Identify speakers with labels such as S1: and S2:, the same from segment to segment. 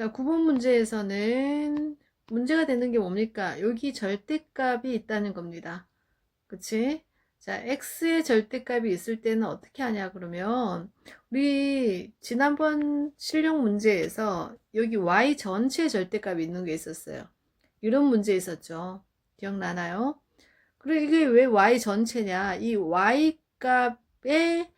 S1: 자, 9번 문제에서는 문제가 되는 게 뭡니까? 여기 절대값이 있다는 겁니다. 그치? 자, x의 절대값이 있을 때는 어떻게 하냐 그러면 우리 지난번 실력 문제에서 여기 y 전체 절대값이 있는 게 있었어요. 이런 문제 있었죠. 기억나나요? 그리고 이게 왜 y 전체냐? 이 y 값의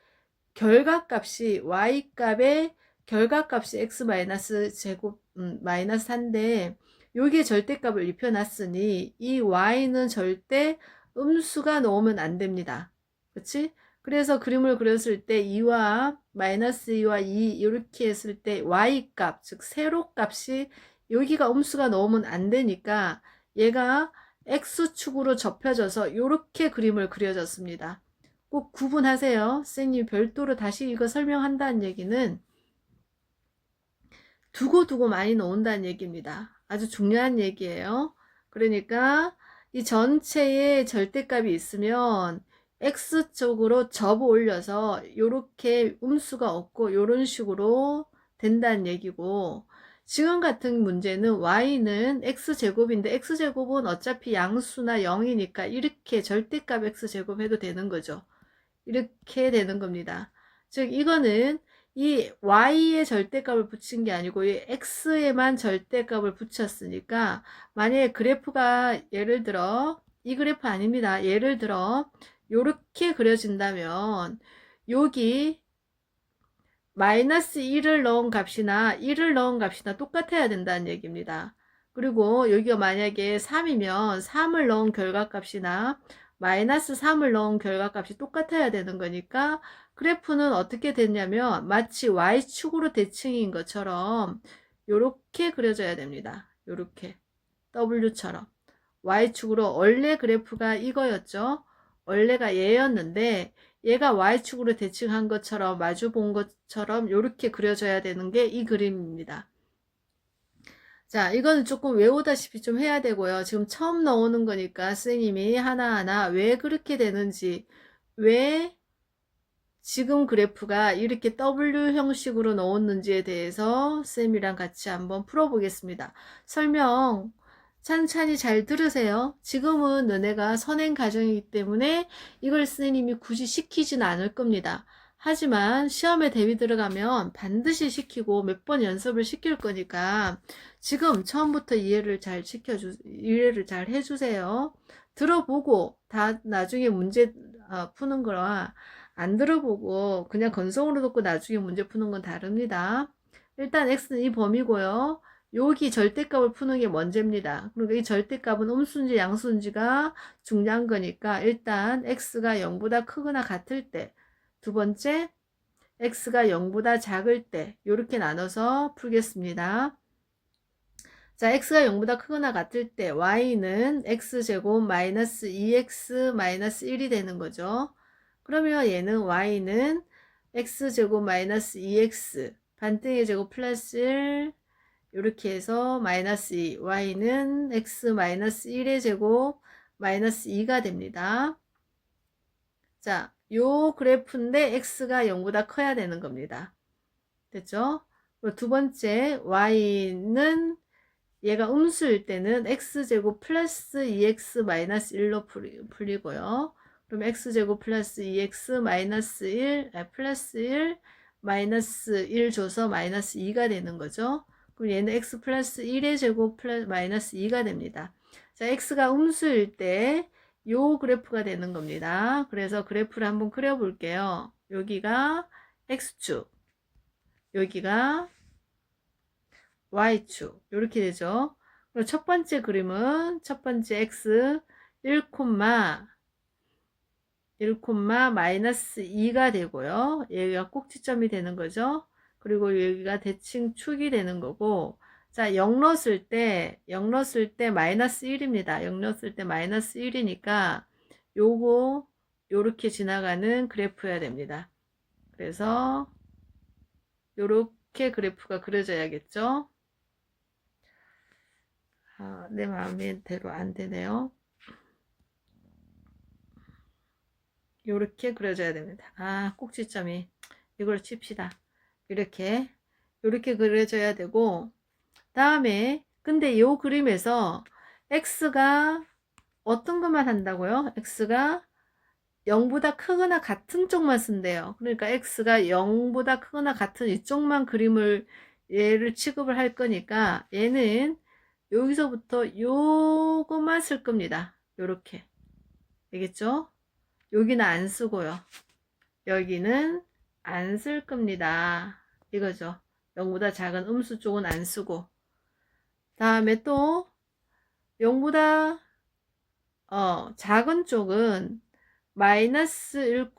S1: 결과값이 x 마이너스 제곱 마이너스 4인데 여기에 절대값을 입혀놨으니 이 y는 절대 음수가 넣으면 안 됩니다. 그치? 그래서 그림을 그렸을 때 2와 마이너스 2와 2 이렇게 했을 때 y값 즉 세로값이 여기가 음수가 넣으면 안 되니까 얘가 x축으로 접혀져서 이렇게 그림을 그려졌습니다. 꼭 구분하세요. 선생님이 별도로 다시 이거 설명한다는 얘기는 두고 많이 놓은다는 얘기입니다. 아주 중요한 얘기예요. 그러니까 이 전체의 절대값이 있으면 x쪽으로 접어 올려서 이렇게 음수가 없고 이런 식으로 된다는 얘기고, 지금 같은 문제는 y는 x제곱인데 x제곱은 어차피 양수나 0이니까 이렇게 절대값 x제곱 해도 되는 거죠. 이렇게 되는 겁니다. 즉 이거는 이 y의 절대값을 붙인 게 아니고 이 x에만 절대값을 붙였으니까, 만약에 그래프가 예를 들어 이 그래프 아닙니다. 예를 들어 요렇게 그려진다면 여기 마이너스 1을 넣은 값이나 1을 넣은 값이나 똑같아야 된다는 얘기입니다. 그리고 여기가 만약에 3이면 3을 넣은 결과값이나 마이너스 3을 넣은 결과값이 똑같아야 되는 거니까 그래프는 어떻게 됐냐면 마치 y축으로 대칭인 것처럼 이렇게 그려져야 됩니다. 이렇게 W처럼 y축으로. 원래 그래프가 이거였죠. 원래가 얘였는데 얘가 y축으로 대칭한 것처럼 마주 본 것처럼 이렇게 그려져야 되는 게 이 그림입니다. 자, 이거는 조금 외우다시피 좀 해야 되고요. 지금 처음 나오는 거니까 선생님이 하나하나 왜 그렇게 되는지, 왜 지금 그래프가 이렇게 W 형식으로 나왔는지에 대해서 쌤이랑 같이 한번 풀어보겠습니다. 설명 찬찬히 잘 들으세요. 지금은 너네가 선행 과정이기 때문에 이걸 선생님이 굳이 시키진 않을 겁니다. 하지만 시험에 대비 들어가면 반드시 시키고 몇 번 연습을 시킬 거니까 지금 처음부터 이해를 잘 해주세요. 들어보고 다 나중에 문제 푸는 거와 안 들어보고 그냥 건성으로 듣고 나중에 문제 푸는 건 다릅니다. 일단 x는 이 범위고요. 여기 절대값을 푸는 게 문제입니다. 그러니까 이 절대값은 음수인지 양수인지가 중요한 거니까 일단 x가 0보다 크거나 같을 때, 두 번째 x가 0보다 작을 때 이렇게 나눠서 풀겠습니다. 자, x가 0보다 크거나 같을 때 y는 x제곱 마이너스 2x 마이너스 1이 되는 거죠. 그러면 얘는 y는 x제곱 마이너스 2x 반등의 제곱 플러스 1 이렇게 해서 마이너스 2, y는 x 마이너스 1의 제곱 마이너스 2가 됩니다. 자, 요 그래프인데 x가 0보다 커야 되는 겁니다. 됐죠? 그리고 두 번째 y는 얘가 음수일 때는 x제곱 플러스 2x 마이너스 1로 풀리고요. 그럼 x제곱 플러스 2x 마이너스 1, 플러스 1, 마이너스 1 줘서 마이너스 2가 되는 거죠. 그럼 얘는 x 플러스 1의 제곱 플러스 마이너스 2가 됩니다. 자, x가 음수일 때 요 그래프가 되는 겁니다. 그래서 그래프를 한번 그려볼게요. 여기가 x축, 여기가 y축 이렇게 되죠. 그리고 첫 번째 그림은 첫 번째 x 1, 1, 마이너스 2가 되고요. 여기가 꼭지점이 되는 거죠. 그리고 여기가 대칭축이 되는 거고, 자, 0 넣었을 때 마이너스 1입니다. 0 넣었을 때 마이너스 1이니까 요거 요렇게 지나가는 그래프여야 됩니다. 그래서 요렇게 그래프가 그려져야겠죠. 내 마음대로 안 되네요. 요렇게 그려져야 됩니다. 꼭지점이 이걸 칩시다. 이렇게 그려져야 되고, 다음에 근데 요 그림에서 x가 어떤 것만 한다고요? x가 0보다 크거나 같은 쪽만 쓴대요. 그러니까 x가 0보다 크거나 같은 이쪽만 그림을 얘를 취급을 할 거니까 얘는 여기서부터 요것만 쓸 겁니다. 요렇게. 알겠죠? 여기는 안 쓰고요. 여기는 안 쓸 겁니다. 이거죠. 0보다 작은 음수 쪽은 안 쓰고. 다음에 또 0보다 작은 쪽은 마이너스 1,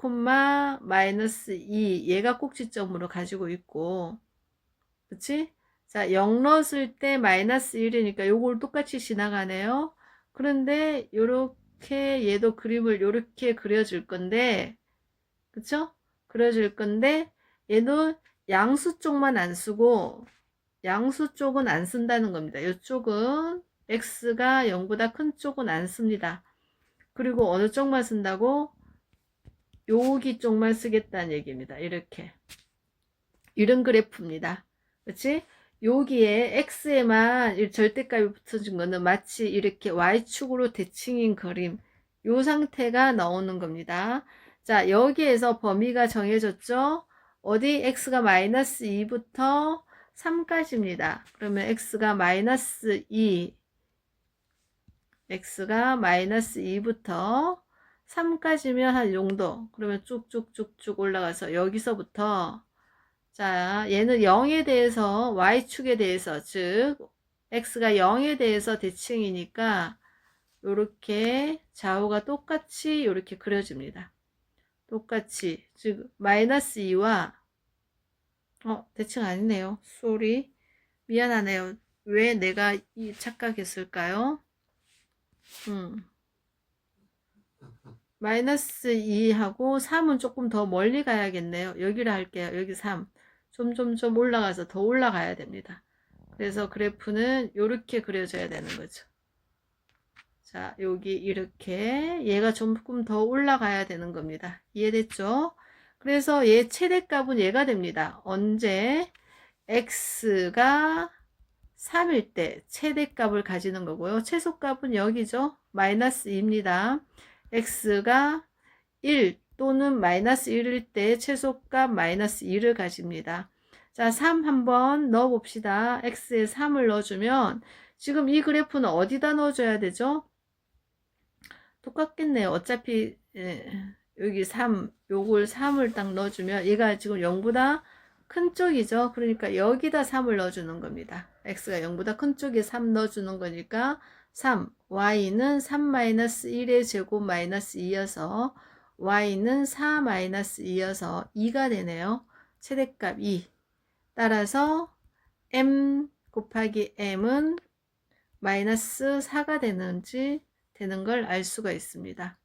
S1: 마이너스 2 얘가 꼭지점으로 가지고 있고, 그치? 자, 0 넣었을 때 마이너스 1이니까 요걸 똑같이 지나가네요. 그런데 요렇게 얘도 그림을 요렇게 그려줄 건데, 그쵸? 그려줄 건데 얘도 양수 쪽만 안 쓰고 양수 쪽은 안 쓴다는 겁니다. 이쪽은 x가 0보다 큰 쪽은 안 씁니다. 그리고 어느 쪽만 쓴다고? 여기 쪽만 쓰겠다는 얘기입니다. 이렇게. 이런 그래프입니다. 그렇지? 여기에 x에만 절대값이 붙어진 거는 마치 이렇게 y축으로 대칭인 그림. 요 상태가 나오는 겁니다. 자, 여기에서 범위가 정해졌죠? 어디? x가 마이너스 2부터 3까지입니다. 그러면 x가 마이너스 2, x가 마이너스 2부터 3까지면 한 이 정도. 그러면 쭉쭉쭉쭉 올라가서 여기서부터 자, 얘는 0에 대해서 y축에 대해서 즉 x가 0에 대해서 대칭이니까 요렇게 좌우가 똑같이 요렇게 그려집니다. 똑같이 즉 마이너스 2와 대칭 아니네요. 쏘리 미안하네요. 왜 내가 착각했을까요? 마이너스 2하고 3은 조금 더 멀리 가야겠네요. 여기로 할게요. 여기 3. 좀 올라가서 더 올라가야 됩니다. 그래서 그래프는 이렇게 그려져야 되는 거죠. 자, 여기 이렇게 얘가 조금 더 올라가야 되는 겁니다. 이해됐죠? 그래서 얘 최대값은 얘가 됩니다. 언제? x가 3일 때 최대값을 가지는 거고요. 최소값은 여기죠. 마이너스 2입니다. x가 1 또는 마이너스 1일 때 최소값 마이너스 2를 가집니다. 자, 3 한번 넣어 봅시다. x에 3을 넣어주면 지금 이 그래프는 어디다 넣어줘야 되죠? 똑같겠네요. 어차피 여기 3 요걸 3을 딱 넣어주면 얘가 지금 0보다 큰 쪽이죠. 그러니까 여기다 3을 넣어주는 겁니다. x가 0보다 큰 쪽에 3 넣어주는 거니까 3 y는 3-1의 제곱 마이너스 2여서 y는 4-2여서 2가 되네요. 최대값 2. 따라서 m 곱하기 m은 마이너스 4가 되는 걸 알 수가 있습니다.